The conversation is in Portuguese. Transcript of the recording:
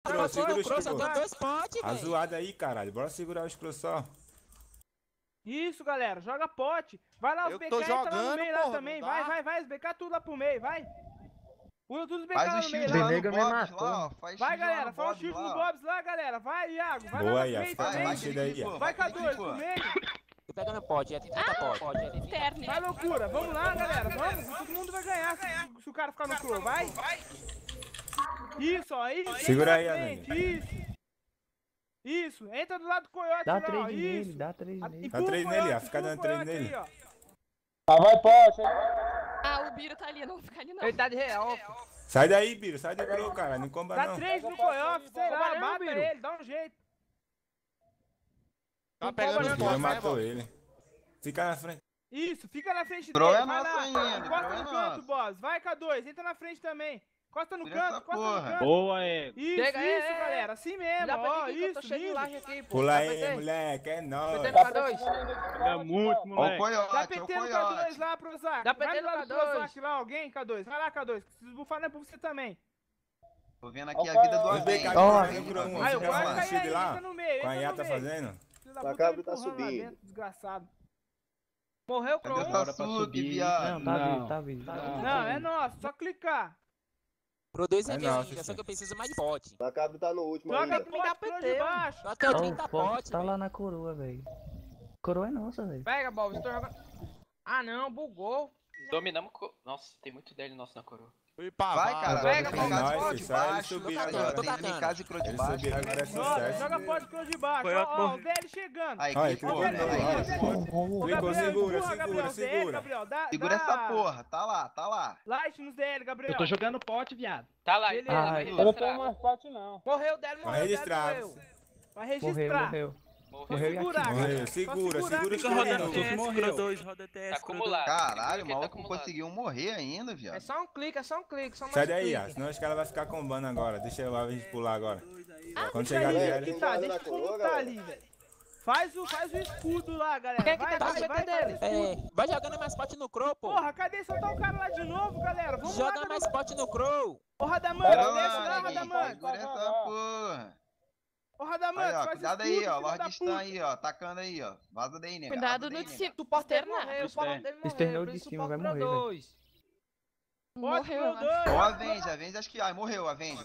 Crow, segura os Crow, só Crow. tem 2 potes, A velho. zoada aí, caralho. Bora segurar os Crow só. Isso, galera, joga pote. Vai lá os Eu BK, tô entra lá no jogando, meio lá porra, também. não dá. Vai, os BK tudo lá pro meio, vai. Usa tudo os BK Faz lá o no meio shield lá. lá no Vermelho me Bobs matou. lá, ó. Faz Vai, shield lá galera, no faz o Bobs shield no lá, ó. Bobs lá, galera. Vai, Iago, vai Boa, lá no Iago, meio vai, também. vai, chega aí. Vai, K2, pro meio. Tô pegando pote, já tem 30 potes. Vai, loucura. Vamos lá, galera. Vamos, todo mundo vai ganhar se o cara ficar no crow, vai. Isso, ó. Isso. Segura aí, entra na frente, Isso. Entra do lado do coiote Dá lá, 3 ó. nele, Isso. dá 3 nele. Dá 3 nele, ó. Fica dando 3 nele. Vai, pote. Ah, o Biro tá ali, eu não vou ficar ali não. Ele tá de real. Sai daí, Biro. Sai do Crow, cara. Não comba Dá não. 3 no coiote, sei lá, Trabalhando, mata Biro. ele, dá um jeito. Tá pegando os O Biro potes, né, matou Bob? ele. Fica na frente. Isso, fica na frente Crow dele, é vai nosso lá. ainda, Encosta Crow é no canto, nosso. boss. Vai, K2, entra na frente também. Encosta no Segura canto, essa encosta no porra. canto. Boa, Ego. Isso, Chega, isso, galera. Assim mesmo, Dá pra ó, mim que eu tô isso, cheio de lindo. laje aqui, pô. Pula Dá aí, PT? moleque. É PT nóis. no K2? É muito, Ó o moleque. Dá coiote, PT ó o no K2 coiote. lá, Prozac. Dá Vai PT do lado no do K2. Prozac lá, alguém, K2. Vai lá, K2. Se bufar não é pra você também. Tô vendo aqui a vida do Os BK Avenge. tá Ó, fazendo Crow 1. Aí, Você o já vai faz cair shield aí, lá? entra no meio, Com a entra IA no tá meio. fazendo? Filho da O puta, Macabro tá empurrando lá subindo. dentro, desgraçado. Morreu o Cadê Crow. essa sup, viado? Não, tá Não. vivo, tá vivo. Não, é nosso, só clicar. Pro 2 É é meu nosso, ainda, só sim. que eu preciso mais de pote. Macabro tá no último Joga ainda. Me dá pote pro PT, de baixo. Só tenho Ó, 30 o Fox potes, tá velho. lá na coroa, velho. Coroa é nossa, velho. Pega, Bob, estou jogando. Ah, não, bugou. Dominamos. Nossa, tem muito dele nosso na coroa. Fui pra Vai, vaza. cara. Pega, Tem Bob, casa nós, de filho, só ele baixo. subir Agora agora. tem Tô catando. MK de Crow de Ele baixo. subiu agora é Joga, sucesso. joga pote pro de baixo. Foi Ó, ó, o DL chegando. Aí, Olha, clicou, clicou, aí. Clicou, Gabriel, segura, empurra, Gabriel, segura, DL, segura. Gabriel, dá, Segura dá essa porra. Tá lá, tá lá. Light nos DL, Gabriel. Eu tô jogando pote, viado. Tá lá, Beleza. tá lá, Ai, vai Eu não registrar. tenho mais pote, não. Morreu, Delo, Vai morreu, Delo, registrar. morreu. Vai Morreu, registrar. morreu. Morreu. Morreu e Segurar, aqui. galera. Morreu, Só segura, segurar segura os que Crow de morreu. novo. morreu. 2, roda TS. Tá acumulado. Caralho, o Tá maluco acumulado. conseguiu morrer ainda, É viado. só um clique, é só um clique. Só mais Sai um daí, clique. ó. Senão os caras vão ficar combando agora. Deixa eu a gente pular agora. Quando Deixa chegar aí, ali, tem tá, guarda deixa na como coroa, tá galera? ali, velho. Faz o escudo lá, galera. Quem é que Vai, tá vai, com o vai, PT faz dele? o escudo. Vai jogando mais pote no Crow, pô. Porra, cadê? Soltar o cara lá de novo, galera. Vamos lá, Joga mais pote no Crow. Ô, Radamantes, desce lá, Bora, Radamantes. segura essa porra. Ô, Aí, Radamantes, ó, faz cuidado escudo, aí, ó. filho da Lord Stan puta. aí, ó. Atacando aí, ó. Vaza daí, nega. Cuidado vaza daí, no nega. Suporte dele Externar. morreu, o suporte dele morreu. Externou por de isso cima, vai suporte morrer, pro velho. 2. Pode Morreu, pro eu acho. dois. Ó, Avenge, acho que. Ai, morreu, Avenge.